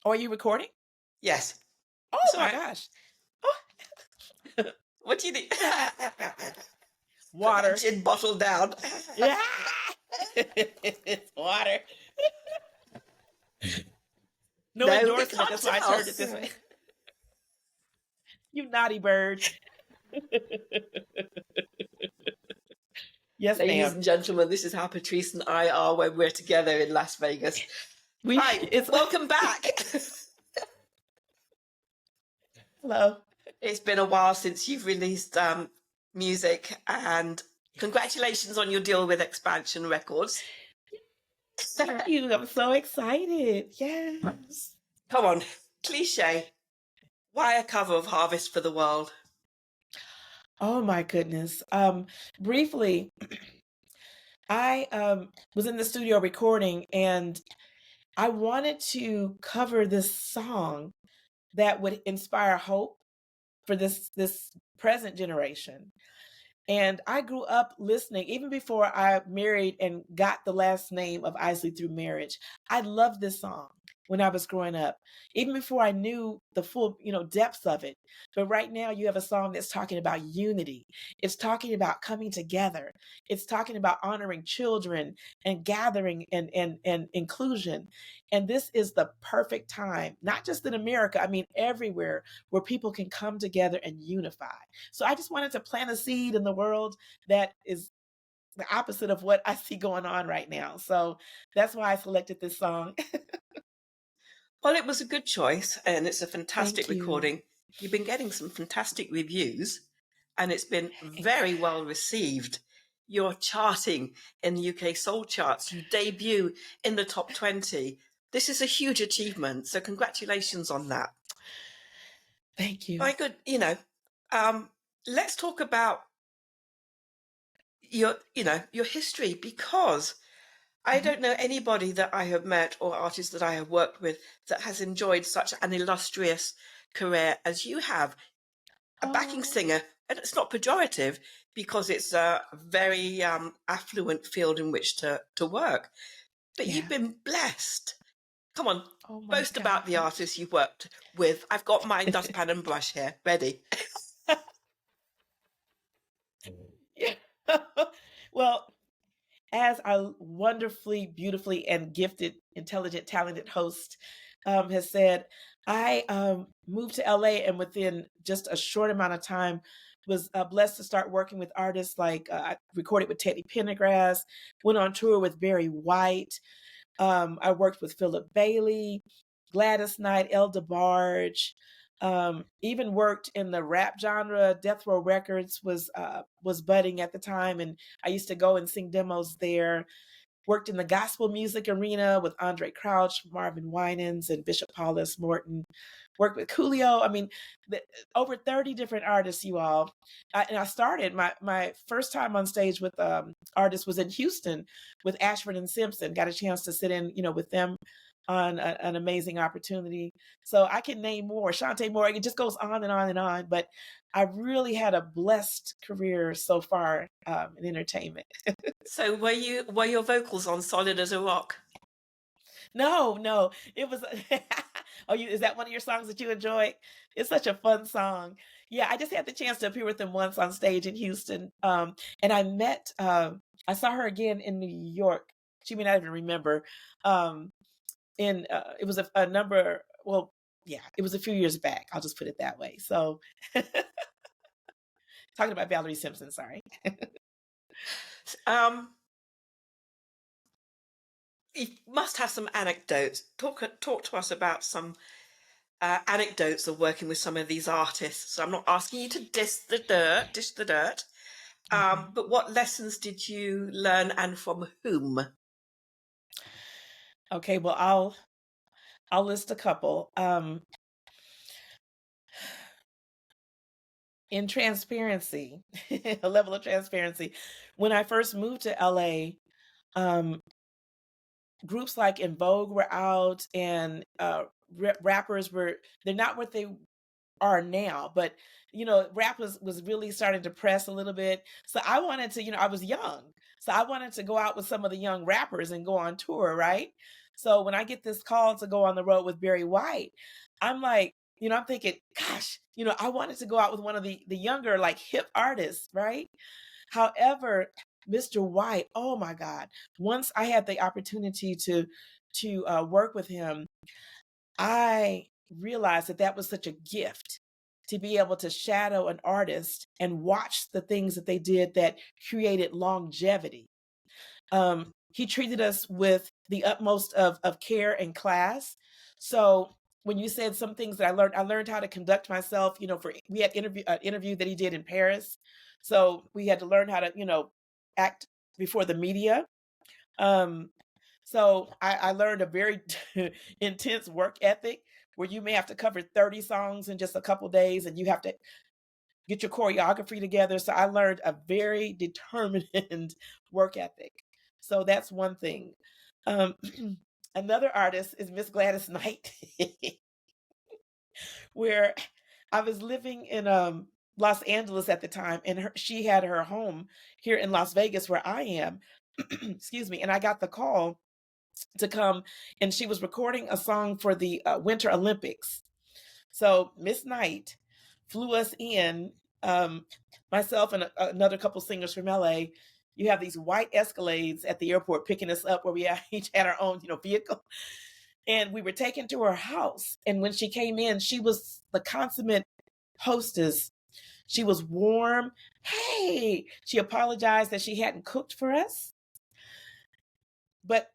Oh, are you recording? Yes. Oh It's all my right. gosh. Oh, What do you need? Put that water. gin bottle down. Yeah. It's water. No No, it endorsement. can't That's why I turned it else. this way. You naughty bird. Yes, Ladies ma'am. and gentlemen, this is how Patrice and I are when we're together in Las Vegas. Right, It's welcome back. hello. It's been a while since you've released music, and congratulations on your deal with Expansion Records. Thank you. I'm so excited. Yes. Come on, cliche. Why a cover of Harvest for the World? Oh my goodness. Briefly, I was in the studio recording and I wanted to cover this song that would inspire hope for this present generation. And I grew up listening, even before I married and got the last name of Isley through marriage. I loved this song when I was growing up, even before I knew the full, depths of it. But right now you have a song that's talking about unity. It's talking about coming together. It's talking about honoring children and gathering and inclusion. And this is the perfect time, not just in America, I mean everywhere where people can come together and unify. So I just wanted to plant a seed in the world that is the opposite of what I see going on right now. So that's why I selected this song. Well, it was a good choice, and it's a fantastic Thank you. recording. You've been getting some fantastic reviews, and it's been very well received. You're charting in the UK soul charts. You debut in the top 20. This is a huge achievement, so congratulations on that. Thank you. Very good. Let's talk about your history, because I don't know anybody that I have met or artist that I have worked with that has enjoyed such an illustrious career as you have. A backing singer, and it's not pejorative because it's a very affluent field in which to work. But Yeah. you've been blessed. Come on, Oh my boast about the artists you've worked with. I've got my dustpan and brush here, ready. Yeah. Well, as our wonderfully, beautifully, and gifted, intelligent, talented host has said, I moved to LA and within just a short amount of time was blessed to start working with artists like I recorded with Teddy Pendergrass, went on tour with Barry White. I worked with Philip Bailey, Gladys Knight, El DeBarge. Even worked in the rap genre. Death Row Records was budding at the time, and I used to go and sing demos there. Worked in the gospel music arena with Andre Crouch, Marvin Winans, and Bishop Paulus Morton. Worked with Coolio. I mean, over 30 different artists, you all. And I started my first time on stage with artists was in Houston with Ashford and Simpson. Got a chance to sit in, with them on an amazing opportunity. So I can name more. Shantae Moore. It just goes on and on and on. But I really had a blessed career so far in entertainment. So were your vocals on Solid as a Rock? No, it was. Is that one of your songs that you enjoy? It's such a fun song. Yeah, I just had the chance to appear with them once on stage in Houston, and I met. I saw her again in New York. She may not even remember. It was a number. Well, yeah, it was a few years back. I'll just put it that way. So, talking about Valerie Simpson. Sorry. You must have some anecdotes. Talk to us about some anecdotes of working with some of these artists. So I'm not asking you to dish the dirt. But what lessons did you learn, and from whom? Okay, well, I'll list a couple. In transparency, a level of transparency, when I first moved to LA, groups like In Vogue were out, and rappers they're not what they are now, but rap was really starting to press a little bit. So I wanted to, I was young, so I wanted to go out with some of the young rappers and go on tour, right? So when I get this call to go on the road with Barry White, I'm like, I'm thinking, gosh, I wanted to go out with one of the younger, like hip artists, right? However, Mr. White, oh my God, once I had the opportunity to work with him, I realized that that was such a gift to be able to shadow an artist and watch the things that they did that created longevity. He treated us with the utmost of care and class. So when you said some things that I learned how to conduct myself. For we had interview that he did in Paris, so we had to learn how to act before the media. Um, so I learned a very intense work ethic where you may have to cover 30 songs in just a couple days, and you have to get your choreography together. So I learned a very determined work ethic. So that's one thing. Um, another artist is Miss Gladys Knight, where I was living in Los Angeles at the time, and she had her home here in Las Vegas, where I am. Excuse me. And I got the call to come, and she was recording a song for the Winter Olympics. So Miss Knight flew us in, um, myself and another couple singers from LA. You have these white Escalades at the airport picking us up, where we each had our own, vehicle, and we were taken to her house. And when she came in, she was the consummate hostess. She was warm. Hey, she apologized that she hadn't cooked for us, but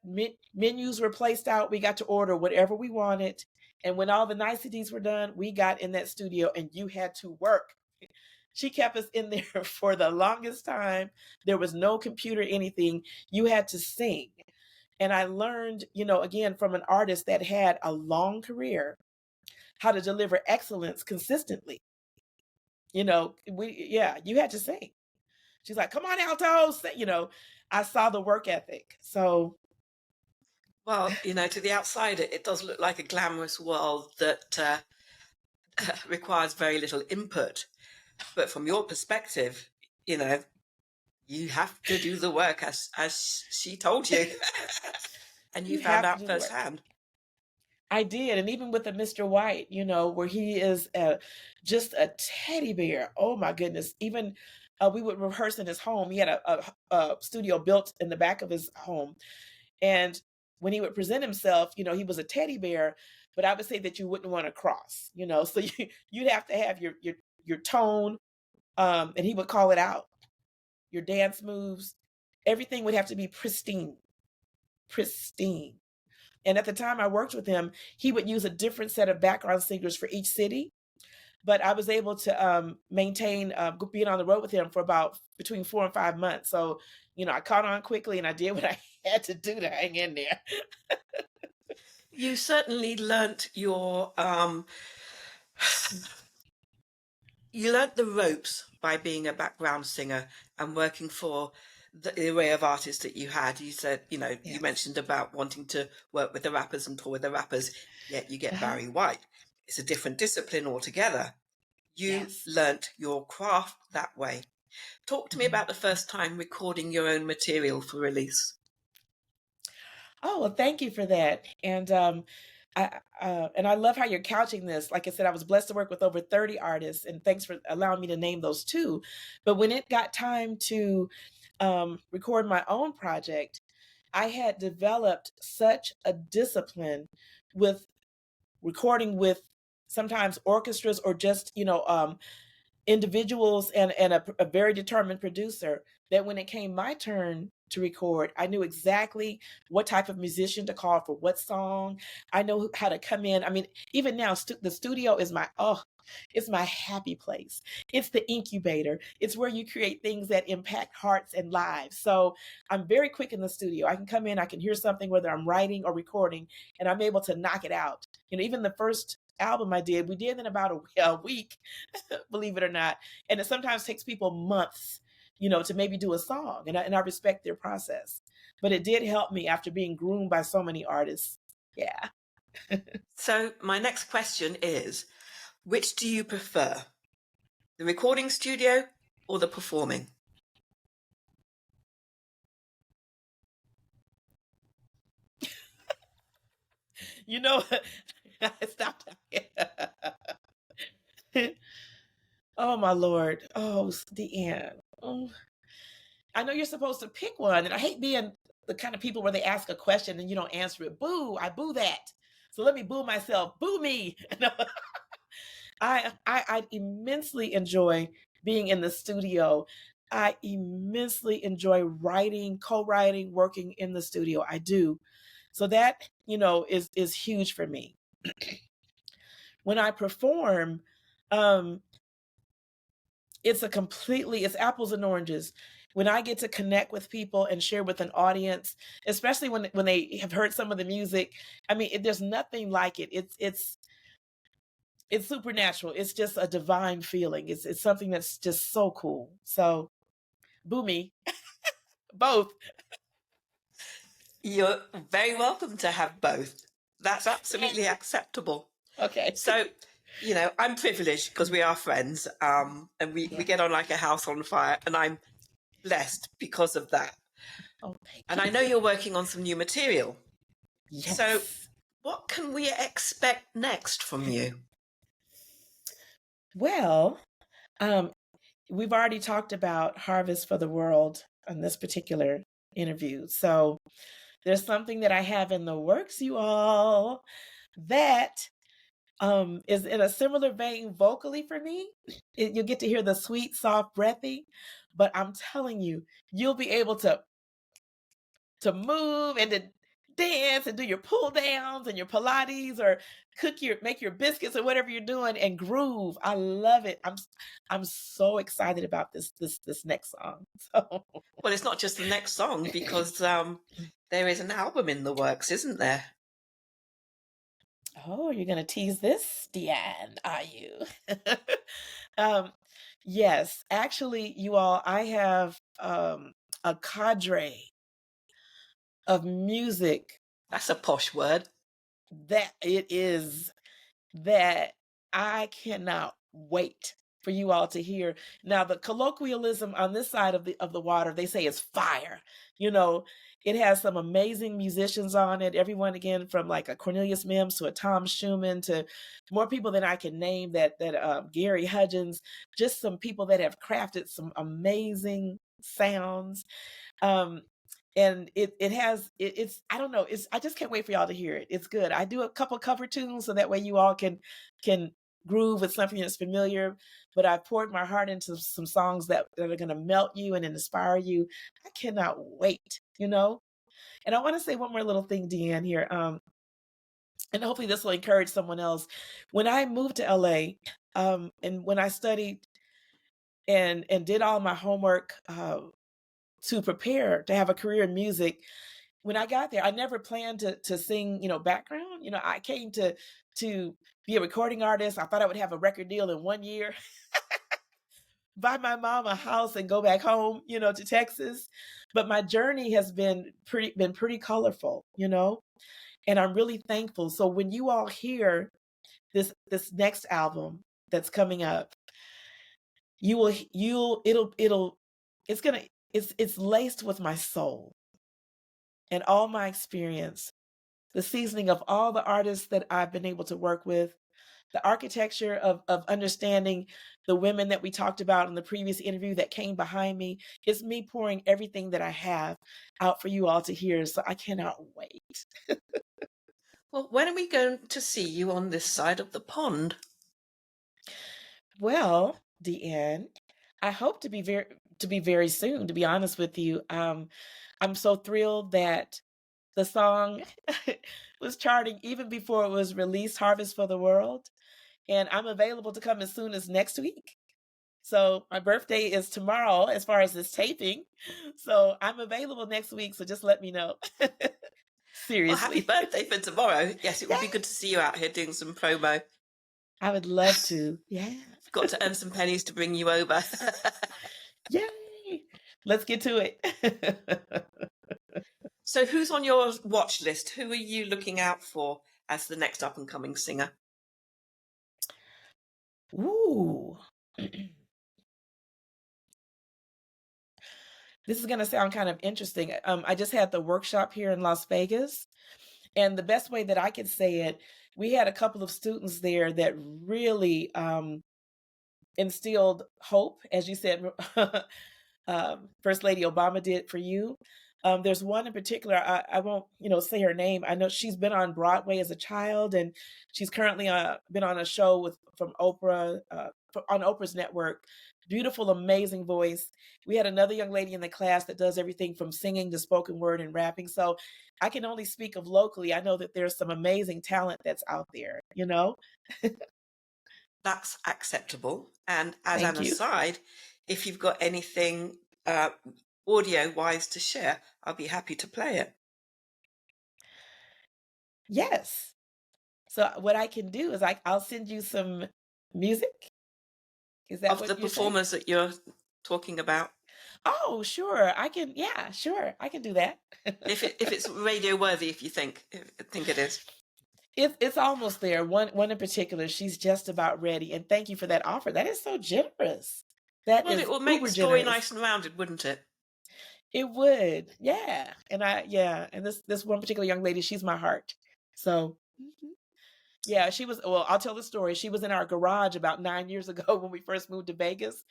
menus were placed out. We got to order whatever we wanted. And when all the niceties were done, we got in that studio and you had to work. She kept us in there for the longest time. There was no computer, anything. You had to sing. And I learned, again, from an artist that had a long career, how to deliver excellence consistently. You had to sing. She's like, come on, altos. I saw the work ethic. So, Well, to the outsider, it does look like a glamorous world that requires very little input. But from your perspective, you have to do the work as she told you, and you you found have to out do the work. firsthand. I did. And even with the Mr. White, where he is just a teddy bear. Oh my goodness. Even we would rehearse in his home. He had a studio built in the back of his home. And when he would present himself, he was a teddy bear, but I would say that you wouldn't want to cross, so you'd have to have your tone, and he would call it out, your dance moves, everything would have to be pristine, pristine. And at the time I worked with him, he would use a different set of background singers for each city. But I was able to maintain being on the road with him for about between 4 and 5 months. So, I caught on quickly and I did what I had to do to hang in there. You certainly learnt you learnt the ropes by being a background singer and working for the array of artists that you had. You said, you Yes. mentioned about wanting to work with the rappers and tour with the rappers, yet you get Uh-huh. Barry White. It's a different discipline altogether. You Yes. learnt your craft that way. Talk to me Mhm. about the first time recording your own material for release. Oh, well, thank you for that. And I love how you're couching this. Like I said, I was blessed to work with over 30 artists, and thanks for allowing me to name those too. But when it got time to record my own project, I had developed such a discipline with recording with sometimes orchestras or just individuals and a very determined producer, that when it came my turn to record, I knew exactly what type of musician to call for what song. I know how to come in. I mean, even now, the studio is it's my happy place. It's the incubator. It's where you create things that impact hearts and lives. So I'm very quick in the studio. I can come in, I can hear something, whether I'm writing or recording, and I'm able to knock it out. Even the first album we did in about a week, believe it or not. And it sometimes takes people months, to maybe do a song. And I respect their process. But it did help me after being groomed by so many artists. Yeah. So my next question is, which do you prefer, the recording studio or the performing? You know, stop talking. Oh my Lord. Oh, Deanne. Oh, I know you're supposed to pick one, and I hate being the kind of people where they ask a question and you don't answer it. Boo! I boo that. So let me boo myself. Boo me. No, I immensely enjoy being in the studio. I immensely enjoy writing, co-writing, working in the studio. I do. So that, is huge for me. When I perform, um, it's apples and oranges. When I get to connect with people and share with an audience, especially when they have heard some of the music, I mean, there's nothing like it. It's supernatural. It's just a divine feeling. It's something that's just so cool. So, boomy, both. You're very welcome to have both. That's absolutely Yay. acceptable. Okay. So, I'm privileged because we are friends, and we Yeah. get on like a house on fire, and I'm blessed because of that. Oh, thank And I you. know you're working on some new material. So, Yes. what can we expect next from you? Well, um, we've already talked about Harvest for the World on this particular interview. So there's something that I have in the works, you all, that is in a similar vein vocally for me. You'll get to hear the sweet, soft breathing, but I'm telling you, you'll be able to move and to dance and do your pull downs and your Pilates or make your biscuits or whatever you're doing and groove. I love it. I'm so excited about this next song. So Well, it's not just the next song because there is an album in the works, isn't there? oh, you're gonna tease this, Deanne, are you? um, yes, actually, you all, I have a cadre of music That's a posh word. that it is that I cannot wait for you all to hear. Now, the colloquialism on this side of the water, they say is fire. You know, it has some amazing musicians on it. Everyone again from like a Cornelius Mims to a Tom Schumann to more people than I can name. That Gary Hudgens, just some people that have crafted some amazing sounds. Um, and it's I don't know, I just can't wait for y'all to hear it. It's good. I do a couple cover tunes so that way you all can groove with something that's familiar, but I poured my heart into some songs that are going to melt you and inspire you. I cannot wait. And I want to say one more little thing, Deanne, here, and hopefully this will encourage someone else. When I moved to LA, and when I studied and did all my homework, to prepare to have a career in music, when I got there, I never planned to sing, background. I came to be a recording artist. I thought I would have a record deal in 1 year, buy my mom a house and go back home, to Texas. But my journey has been pretty colorful. And I'm really thankful. So when you all hear this next album that's coming up, you will you'll it'll it's gonna it's laced with my soul and all my experience, the seasoning of all the artists that I've been able to work with, the architecture of understanding the women that we talked about in the previous interview that came behind me. It's me pouring everything that I have out for you all to hear. So I cannot wait. Well, when are we going to see you on this side of the pond? Well, Deanne, I hope to be very soon, to be honest with you. I'm so thrilled that the song was charting even before it was released, Harvest for the World. And I'm available to come as soon as next week. So my birthday is tomorrow as far as this taping. So I'm available next week. So just let me know. Well, happy Seriously. birthday for tomorrow. Yes, it would be Yay! good to see you out here doing some promo. I would love to. Yeah. Got to earn some pennies to bring you over. Yay. Let's get to it. So, who's on your watch list? Who are you looking out for as the next up and coming singer? Ooh. This is going to sound kind of interesting. I just had the workshop here in Las Vegas, And the best way that I could say it, we had a couple of students there that really instilled hope, as you said, First Lady Obama did for you. There's one in particular. I won't, say her name. I know she's been on Broadway as a child, and she's currently been on a show with from Oprah on Oprah's network. Beautiful, amazing voice. We had another young lady in the class that does everything from singing to spoken word and rapping. So I can only speak of locally. I know that there's some amazing talent that's out there. That's acceptable. And as an Thank you. aside, if you've got anything audio-wise to share, I'll be happy to play it. Yes. So what I can do is I'll send you some music. Is that Of the what you're saying? performers that you're talking about. Oh, sure. I can, yeah, sure. I can do that. If it's radio worthy, if you think it is. It's almost there. One in particular, she's just about ready. And thank you for that offer. That is so generous. That Well, it is will make uber the story generous. nice and rounded, wouldn't it? It would. Yeah. And this one particular young lady, she's my heart. So yeah, well, I'll tell the story. She was in our garage about 9 years ago when we first moved to Vegas.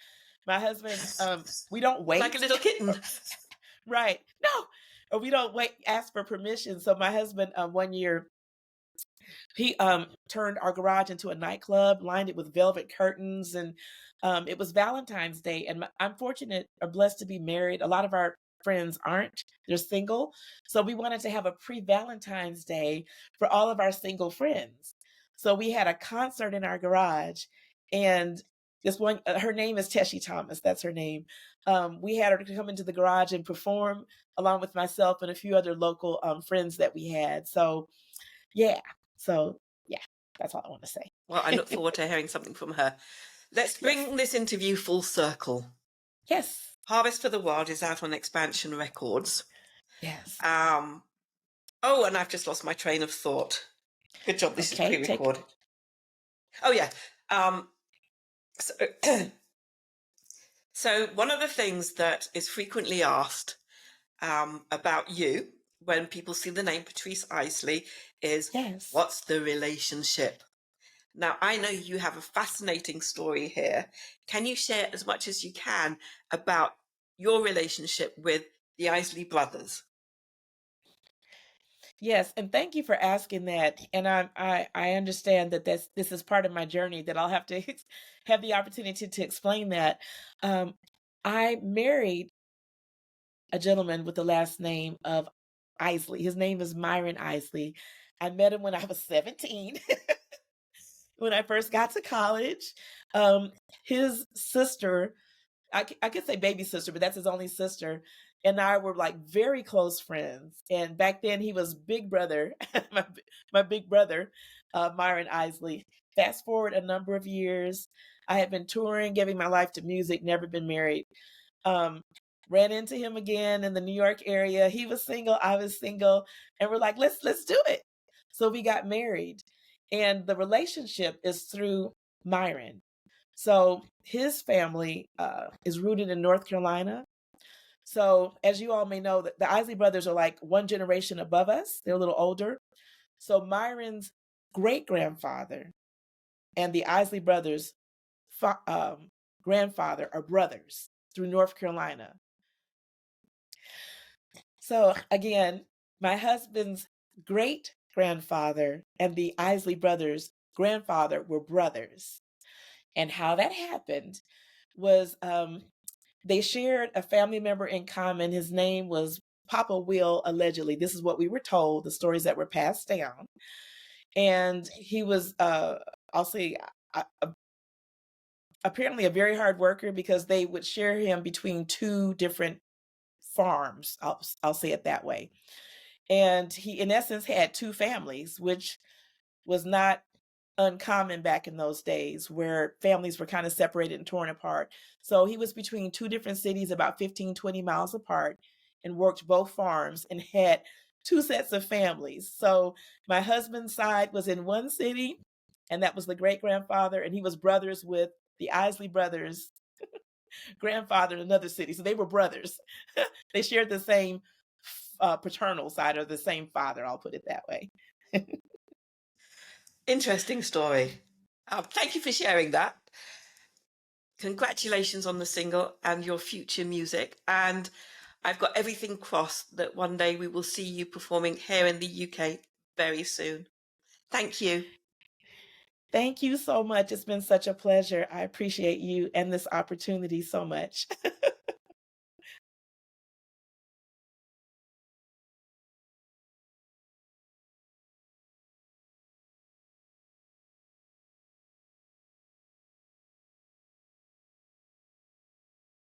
My husband, we don't Like a wait. little kitten. Right. No, or we don't wait, ask for permission. So my husband, one year, he turned our garage into a nightclub, lined it with velvet curtains, and it was Valentine's Day. And I'm fortunate or blessed to be married. A lot of our friends aren't; they're single. So we wanted to have a pre-Valentine's Day for all of our single friends. So we had a concert in our garage, and this one, her name is Tessie Thomas. That's her name. We had her to come into the garage and perform along with myself and a few other local friends that we had. So yeah. So yeah, that's all I want to say. Well, I look forward to hearing something from her. Let's Yes. bring this interview full circle. Yes. Harvest for the Wild is out on Expansion Records. Yes. Oh, and I've just lost my train of thought. Good job, this is pre-recorded. Oh, yeah. So one of the things that is frequently asked about you when people see the name Patrice Isley is, Yes. what's the relationship? Now, I know you have a fascinating story here. Can you share as much as you can about your relationship with the Isley Brothers? Yes, and thank you for asking that. And I understand that this is part of my journey that I'll have to have the opportunity to explain that. I married a gentleman with the last name of Isley. His name is Myron Isley. I met him when I was 17. When I first got to college. His sister, I could say baby sister, but that's his only sister, and I were like very close friends. And back then he was big brother, my big brother, Myron Isley. Fast forward a number of years, I had been touring, giving my life to music, never been married. Um, Ran into him again in the New York area. He was single, I was single, and we're like, let's do it. So we got married, and the relationship is through Myron. So his family is rooted in North Carolina. So as you all may know, the Isley brothers are like one generation above us. They're a little older. So Myron's great grandfather and the Isley brothers' grandfather are brothers through North Carolina. So again, my husband's great grandfather and the Isley brothers' grandfather were brothers. And how that happened was they shared a family member in common. His name was Papa Will, allegedly. This is what we were told, the stories that were passed down. And he was, I'll say, apparently a very hard worker because they would share him between two different farms. I'll say it that way. And he, in essence, had two families, which was not uncommon back in those days where families were kind of separated and torn apart. So he was between two different cities about 15, 20 miles apart and worked both farms and had two sets of families. So my husband's side was in one city, and that was the great grandfather, and he was brothers with the Isley brothers' grandfather in another city. So they were brothers. They shared the same paternal side, or the same father, I'll put it that way. Interesting story. Thank you for sharing that. Congratulations on the single and your future music. And I've got everything crossed that one day we will see you performing here in the UK very soon. Thank you. Thank you so much. It's been such a pleasure. I appreciate you and this opportunity so much.